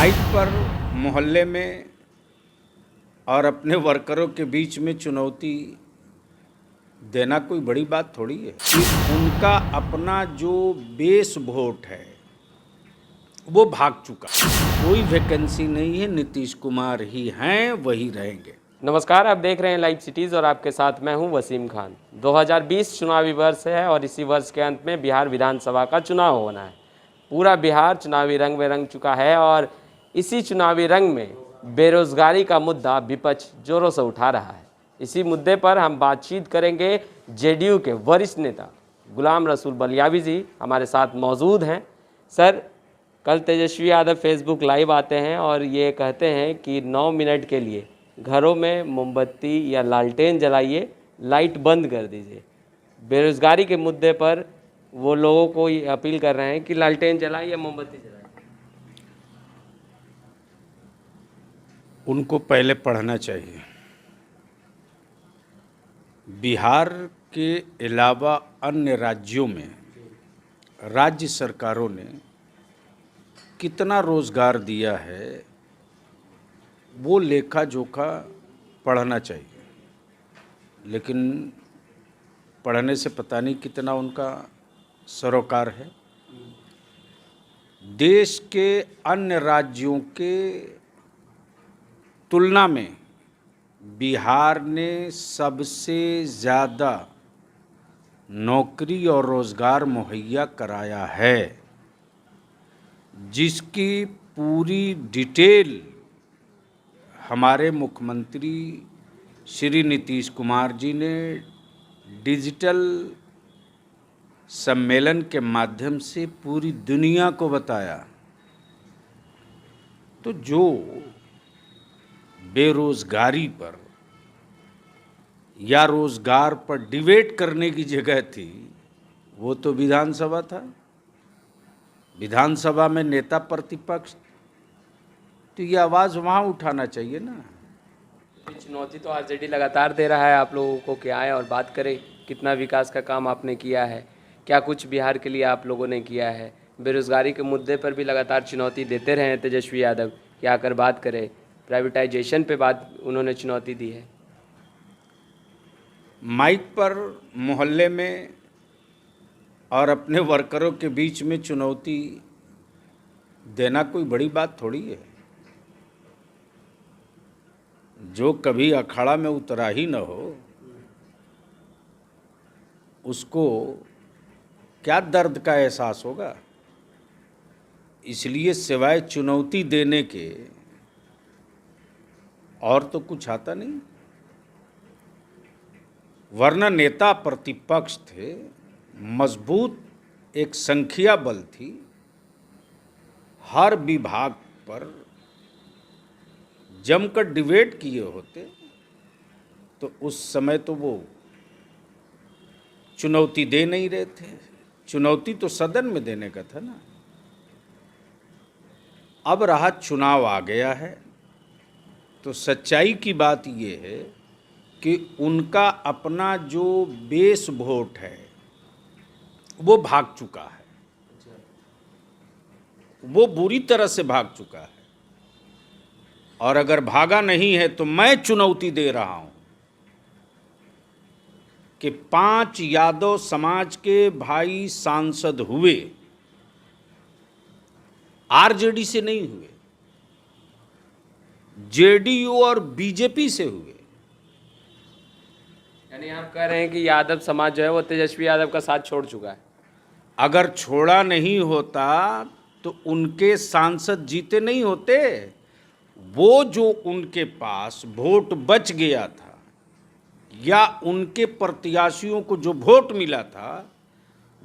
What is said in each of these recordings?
Mic पर मोहल्ले में और अपने वर्करों के बीच में चुनौती देना कोई बड़ी बात थोड़ी है कि उनका अपना जो बेस वोट है वो भाग चुका। कोई वैकेंसी नहीं है, नीतीश कुमार ही हैं, वही रहेंगे। नमस्कार, आप देख रहे हैं लाइव सिटीज़ और आपके साथ मैं हूं वसीम खान। 2020 चुनावी वर्ष है और इसी वर्ष के अंत में बिहार विधानसभा का चुनाव होना है। पूरा बिहार चुनावी रंग में रंग चुका है और इसी चुनावी रंग में बेरोजगारी का मुद्दा विपक्ष जोरों से उठा रहा है। इसी मुद्दे पर हम बातचीत करेंगे। जेडीयू के वरिष्ठ नेता गुलाम रसूल बलियावी जी हमारे साथ मौजूद हैं। सर, कल तेजस्वी यादव फेसबुक लाइव आते हैं और ये कहते हैं कि 9 मिनट के लिए घरों में मोमबत्ती या लालटेन जलाइए, लाइट बंद कर दीजिए। बेरोजगारी के मुद्दे पर वो लोगों को ये अपील कर रहे हैं कि लालटेन जलाएं या मोमबत्ती जलाएं। उनको पहले पढ़ना चाहिए। बिहार के अलावा अन्य राज्यों में राज्य सरकारों ने कितना रोजगार दिया है वो लेखा जोखा पढ़ना चाहिए, लेकिन पढ़ने से पता नहीं कितना उनका सरोकार है। देश के अन्य राज्यों के तुलना में बिहार ने सबसे ज़्यादा नौकरी और रोज़गार मुहैया कराया है, जिसकी पूरी डिटेल हमारे मुख्यमंत्री श्री नीतीश कुमार जी ने डिजिटल सम्मेलन के माध्यम से पूरी दुनिया को बताया। तो जो बेरोजगारी पर या रोजगार पर डिबेट करने की जगह थी, वो तो विधानसभा था। विधानसभा में नेता प्रतिपक्ष, तो ये आवाज़ वहाँ उठाना चाहिए ना। चुनौती तो आरजेडी लगातार दे रहा है आप लोगों को कि आए और बात करें, कितना विकास का काम आपने किया है, क्या कुछ बिहार के लिए आप लोगों ने किया है। बेरोजगारी के मुद्दे पर भी लगातार चुनौती देते रहे हैं तेजस्वी यादव कि आकर बात करें। प्राइवेटाइजेशन पे बात उन्होंने चुनौती दी है। माइक पर मोहल्ले में और अपने वर्करों के बीच में चुनौती देना कोई बड़ी बात थोड़ी है। जो कभी अखाड़ा में उतरा ही न हो, उसको क्या दर्द का एहसास होगा। इसलिए सिवाय चुनौती देने के और तो कुछ आता नहीं। वरना नेता प्रतिपक्ष थे, मजबूत एक संख्या बल थी, हर विभाग पर जमकर डिबेट किए होते तो उस समय तो वो चुनौती दे नहीं रहे थे। चुनौती तो सदन में देने का था ना। अब रहा चुनाव आ गया है, तो सच्चाई की बात ये है कि उनका अपना जो बेस वोट है वो भाग चुका है, वो बुरी तरह से भाग चुका है। और अगर भागा नहीं है तो मैं चुनौती दे रहा हूं कि 5 यादव समाज के भाई सांसद हुए, आरजेडी से नहीं हुए, जेडीयू और बीजेपी से हुए। यानी आप कह रहे हैं कि यादव समाज जो है वो तेजस्वी यादव का साथ छोड़ चुका है। अगर छोड़ा नहीं होता तो उनके सांसद जीते नहीं होते। वो जो उनके पास वोट बच गया था या उनके प्रत्याशियों को जो वोट मिला था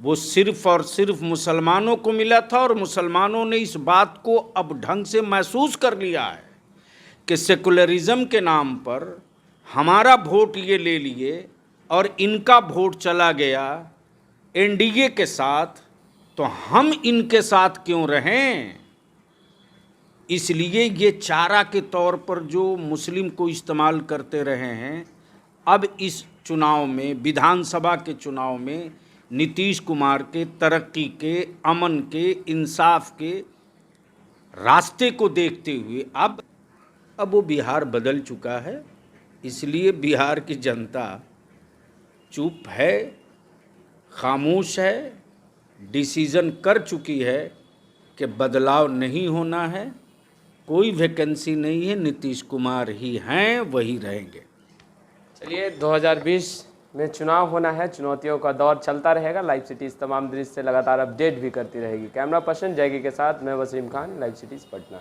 वो सिर्फ और सिर्फ मुसलमानों को मिला था। और मुसलमानों ने इस बात को अब ढंग से महसूस कर लिया है कि सेकुलरिज्म के नाम पर हमारा वोट ये ले लिए और इनका वोट चला गया एनडीए के साथ, तो हम इनके साथ क्यों रहें। इसलिए ये चारा के तौर पर जो मुस्लिम को इस्तेमाल करते रहे हैं, अब इस चुनाव में, विधानसभा के चुनाव में नीतीश कुमार के तरक्की के, अमन के, इंसाफ के रास्ते को देखते हुए अब वो बिहार बदल चुका है, इसलिए बिहार की जनता चुप है, खामोश है, डिसीज़न कर चुकी है कि बदलाव नहीं होना है, कोई वैकेंसी नहीं है, नीतीश कुमार ही हैं, वही रहेंगे। चलिए 2020 में चुनाव होना है, चुनौतियों का दौर चलता रहेगा। लाइव सिटीज़ तमाम दृश्य से लगातार अपडेट भी करती रहेगी। कैमरा पर्सन जैगी के साथ मैं वसीम खान, लाइव सिटीज़ पटना।